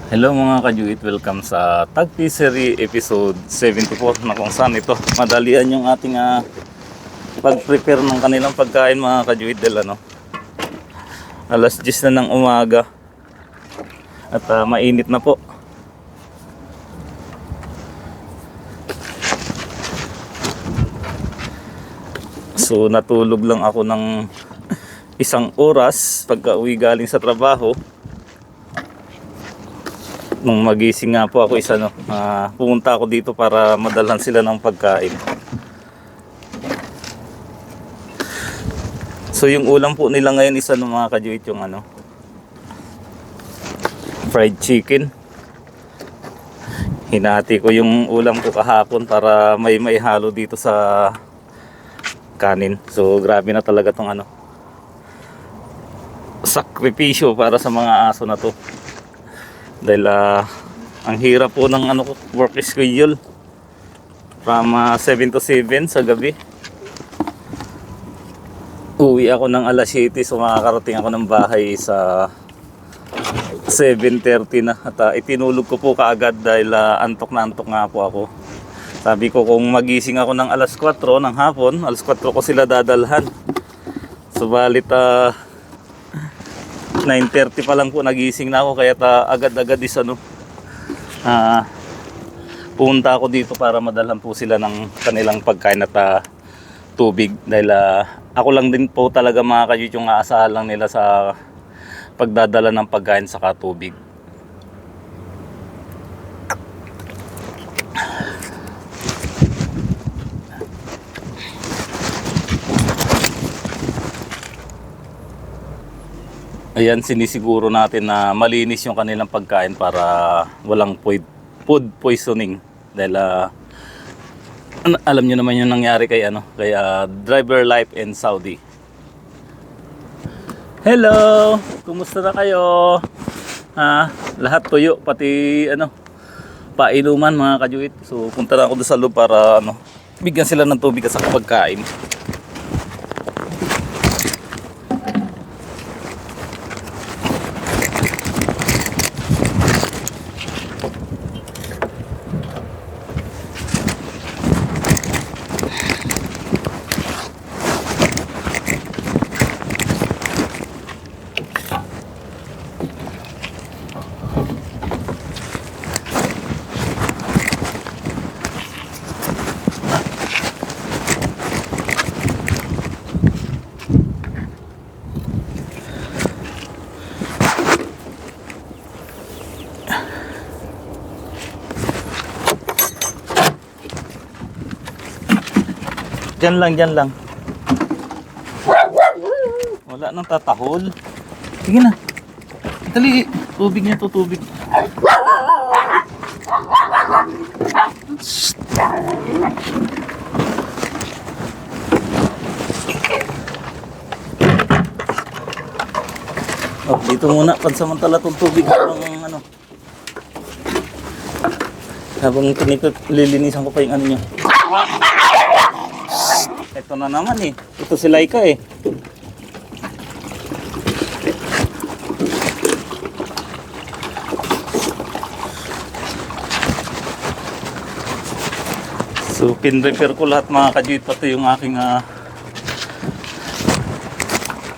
Hello mga kajuit, welcome sa Tagpisery episode 74 na kung saan ito madalian yung ating pag-prepare ng kanilang pagkain mga kajuit dahil alas 10 na ng umaga at mainit na po. So natulog lang ako ng isang oras pagka uwi galing sa trabaho. Nung magising nga po ako pumunta ako dito para madalhan sila ng pagkain. So yung ulam po nila ngayon mga kajuit yung fried chicken. Hinati ko yung ulam ko kahapon para may halo dito sa kanin. So grabe na talaga tong sakripisyo para sa mga aso na to. Dahil ang hirap po ng work schedule from 7 to 7 sa gabi. Uwi ako ng alas 7, so makakarating ako ng bahay sa 7:30 na. At itinulog ko po kaagad dahil antok na antok nga po ako. Sabi ko kung magising ako ng alas 4 ng hapon, alas 4 ko sila dadalhan. Subalit 9:30 pa lang po nagising na ako, kaya agad-agad punta ako dito para madalhan po sila ng kanilang pagkain at tubig. Dahil ako lang din po talaga mga kajuit yung aasahan lang nila sa pagdadala ng pagkain saka tubig. Ayan, sinisiguro natin na malinis yung kanilang pagkain para walang food poisoning. Dahil alam nyo naman yung nangyari kay Driver Life in Saudi. Hello! Kumusta na kayo? Lahat tuyo, pati painuman mga kajuit. So punta na ako doon sa loob para bigyan sila ng tubig at saka pagkain. Diyan lang. Wala nang tatahol. Sige na. Dali, tubig niya to, tubig. Oh, dito muna pansamantala tong tubig habang lilinisan ko pa yung niya. Ito na naman ito si Laika So pin-repair ko lahat mga kajuit, pati yung aking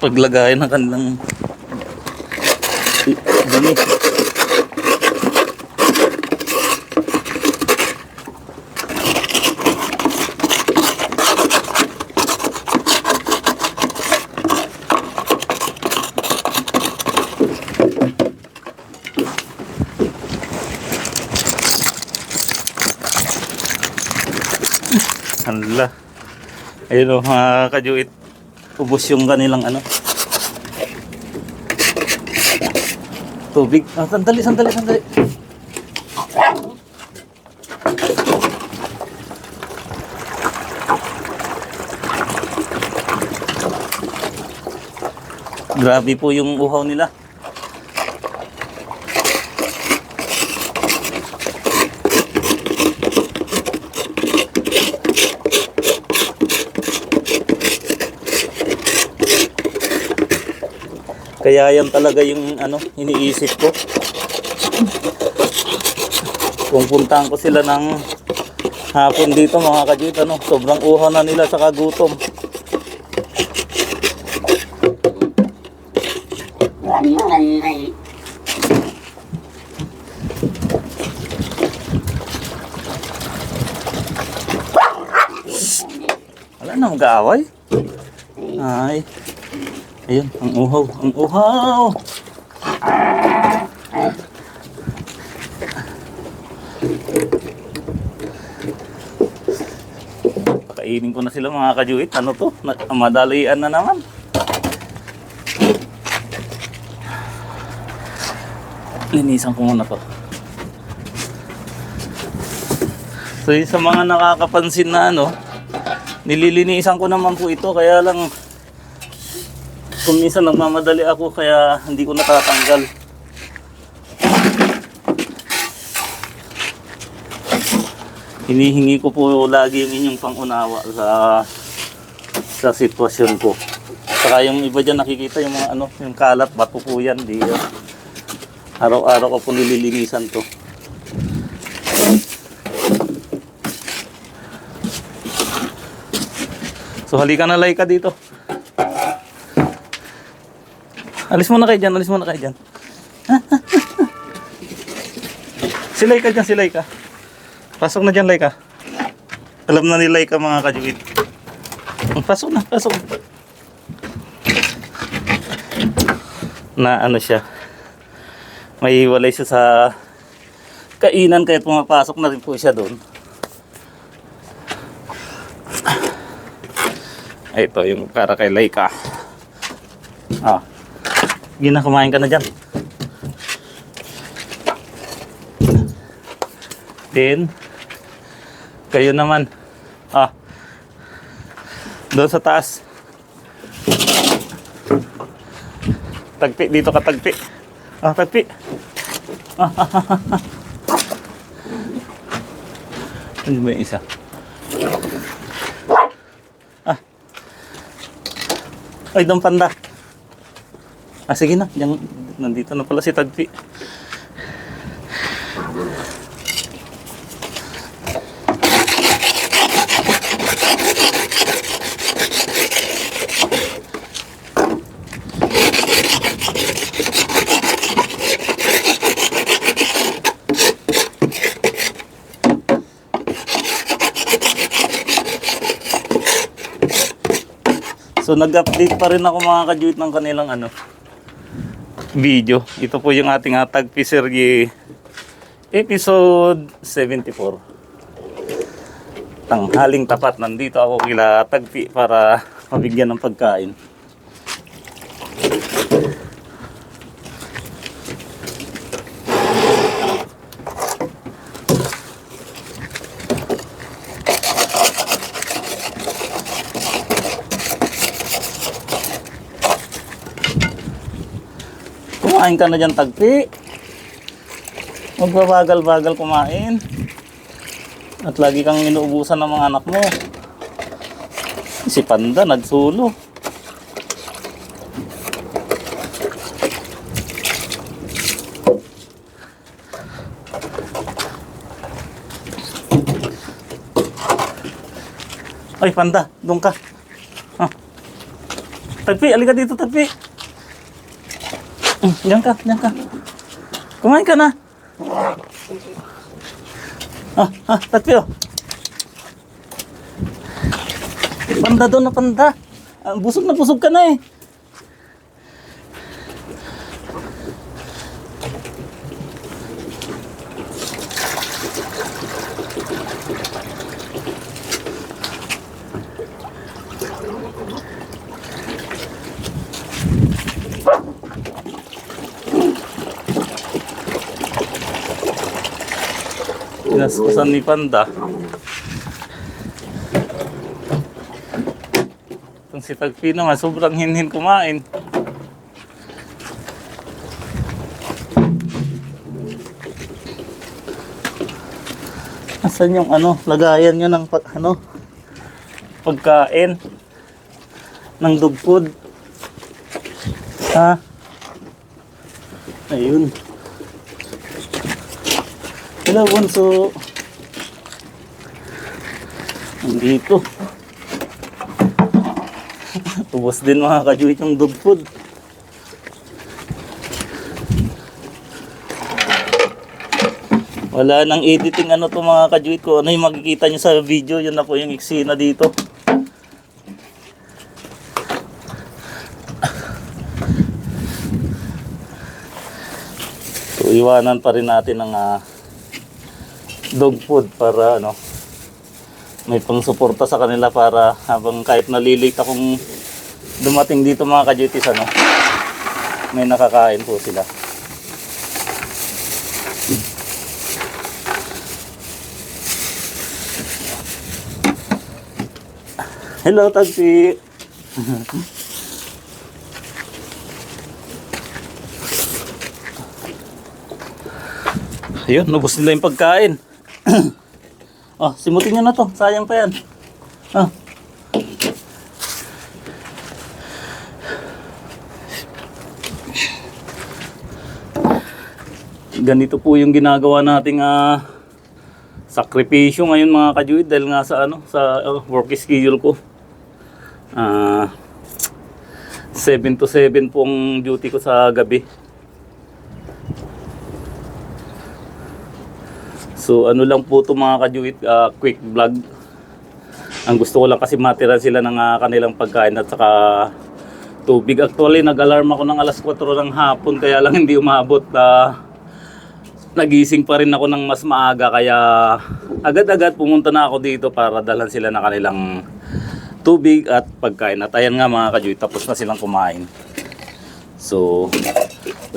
paglagay ng kanilang dumi. Hala. Ayun mga kajuit, ubos yung kanilang tubig. Sandali. Grabe po yung uhaw nila. Kaya yan talaga yung iniisip ko. Kung puntahan ko sila ng hapon dito mga kajuit, ano, sobrang uhaw na nila sa kagutom. Wala na mag-aaway. Ay. Ayun, ang uhaw, ang uhaw. Pakainin ko na sila mga kajuit. Ano to? Madalian na naman. Linisan ko muna to. So yung sa mga nakakapansin na ano, nililinisan ko naman po ito, kaya lang kung minsan nagmamadali ako kaya hindi ko natatanggal. Hinihingi ko po lagi yung inyong pangunawa sa sitwasyon ko. Saka yung iba dyan nakikita yung mga ano, yung kalat, bato po yan. Araw-araw ko po nililinisan to. So halika na Laika dito. Alis muna kayo dyan, alis muna kayo dyan. Si Laika dyan, si Laika. Pasok na dyan Laika. Alam na ni Laika mga kajuit. Pasok na, pasok. Na ano siya. May hiwalay siya sa kainan kaya pumapasok na rin po siya doon. Ito yung para kay Laika. Gina, kumain ka na dyan. Then, kayo naman. Doon sa taas. Tagpi, dito ka tagpi. Tagpi. Ano ba yung isa? Ay, doon panda. Sige na. Diyan, nandito na pala si Tagpi. So nag-update pa rin ako mga kajuit ng kanilang video. Ito po yung ating Tagpi Serye episode 74. Tanghaling tapat, nandito ako kila Tagpi para mabigyan ng pagkain. Kumain ka na dyan, Tagpi. Magbabagal-bagal kumain. At lagi kang inuubusan ng mga anak mo. Si Panda nagsulo. Ay, Panda, doon ka. Tagpi, alika dito, Tagpi. Diyan ka, diyan ka. Kumain ka na. Tagpi, oh. Panda doon na, Panda. Busog na busog ka na eh. Inaskusan ni Panda. Itong si Tagpi nga, sobrang hinhin kumain. Asan yung lagayan nyo ng pagkain ng dog food? Ayun. Hello, bunso. Nandito. Ubos din mga kajuit yung dog food. Wala nang editing ano to mga kajuit ko. Ano yung makikita nyo sa video, yun na po yung eksena dito. So iwanan pa rin natin ng dog food para ano, may pang-suporta sa kanila para habang kahit nalilate akong dumating dito mga kajuitis ano, may nakakain po sila. Hello, Tagpi. Ayun, nubos nila yung pagkain. Oh, simutin nyo na to. Sayang pa yan. Ah. Ganito po yung ginagawa nating sakripisyo ngayon mga kajuid dahil nga sa ano sa work schedule ko. 7 to 7 po ang duty ko sa gabi. So ano lang po ito mga kajuit, quick vlog. Ang gusto ko lang kasi matiran sila ng kanilang pagkain at saka tubig. Actually nag-alarm ako ng alas 4 ng hapon kaya lang hindi umabot. Nagising pa rin ako ng mas maaga kaya agad-agad pumunta na ako dito para dalhan sila ng kanilang tubig at pagkain. At ayan nga mga kajuit, tapos na silang kumain. So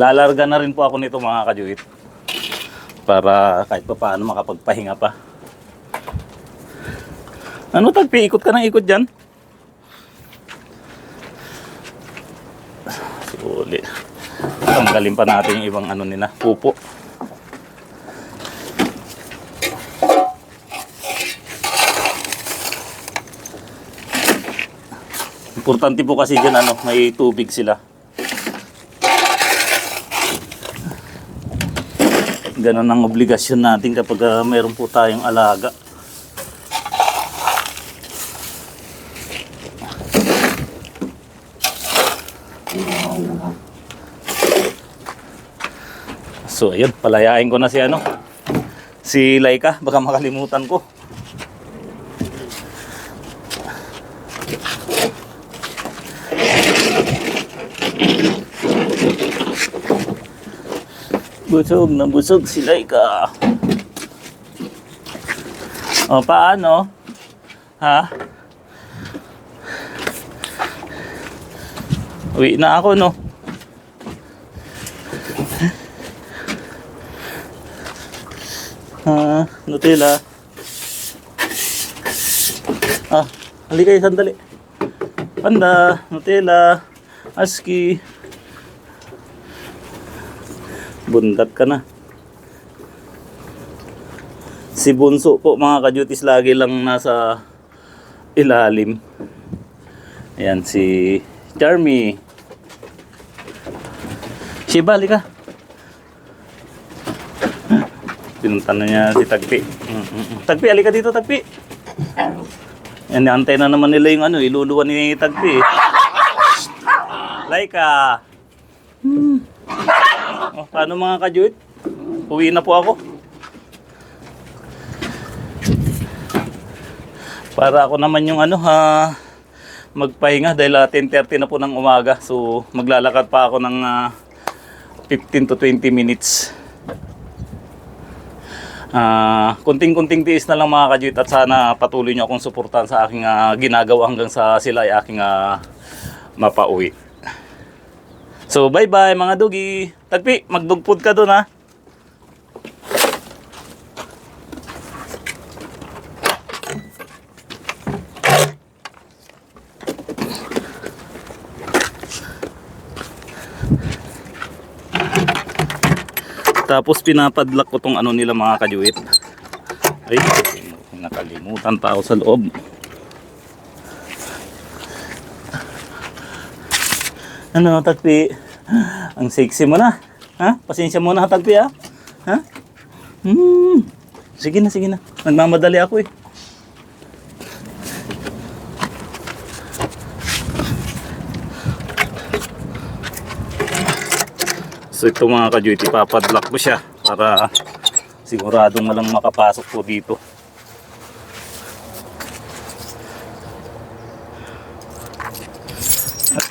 lalarga na rin po ako nito mga kajuit para kahit pa paano makapagpahinga pa. Ano Tagpi, ikot ka ng ikot dyan? Suli. Tanggalin pa natin yung ibang ano nila, pupo. Importante po kasi dyan ano, may tubig sila. Ganun ang obligasyon natin kapag mayroon po tayong alaga. So ayun, palayain ko na si ano, si Laika, baka makalimutan ko. Busog na busog si Laika. O paano? Ha? Uwi na ako no. Nutella. Halika kayo sandali. Panda, Nutella, Aski. Bundat ka na. Si Bunso po mga kajutis lagi lang nasa ilalim. Ayan si Charmy. Shiba, halika. Pinuntan na niya si Tagpi. Tagpi, halika dito Tagpi. Yan, antay na naman nila yung ano, iluluwan ni Tagpi. Laika. Oh, paano mga kajuit? Uwi na po ako. Para ako naman yung ano magpahinga dahil 10:30 na po ng umaga. So maglalakad pa ako ng 15 to 20 minutes. Kunting-kunting tiis na lang mga kajuit at sana patuloy niyo akong suportahan sa aking ginagawa hanggang sa sila ay aking mapauwi. So bye bye mga dugi. Tagpi, mag-dog food ka doon ha. Tapos pinapadlock ko tong ano nila mga kajuit. Ay, nakalimutan pa ako sa loob. Ano, Tagpi? Ang sexy mo na. Ha? Pasensya mo na, Tagpi, ha? Ha? Sige na, sige na. Nagmamadali ako eh. So ito mga ka-Joy, ipapadlock ko siya para siguradong walang makapasok po dito. At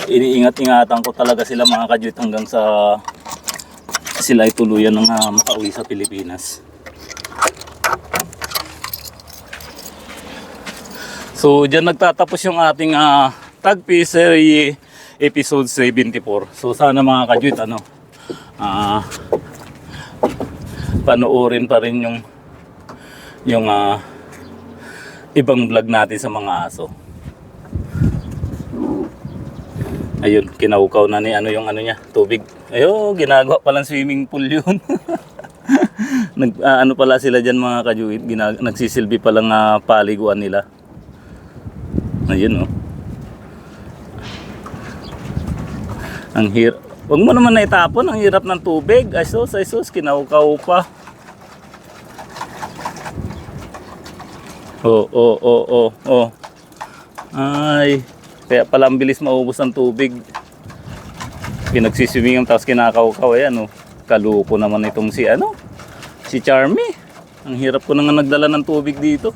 iniingat-ingatan ko talaga sila mga ka-Joy hanggang sa sila ay tuluyan ng makauwi sa Pilipinas. So dyan nagtatapos yung ating Tagpisery episode 74. So sana mga ka-Joy, panoorin pa rin yung ibang vlog natin sa mga aso. Ayun, kinaukaw na ni yung niya, tubig. Ayo, ginagawa palang swimming pool yun. Pala sila dyan mga ka-Joy, nagsisilbi palang paliguan nila. Ayun oh. Ang hirap. Huwag mo naman na itapon, ang hirap ng tubig. Ay sus, kinaukaw pa. Oh. Ay, kaya pala ang bilis maubos ng tubig. Pinagsiswimming tapos kinakaukaw. Ayan oh. Kaluko naman itong si Charmy. Ang hirap ko na nga nagdala ng tubig dito.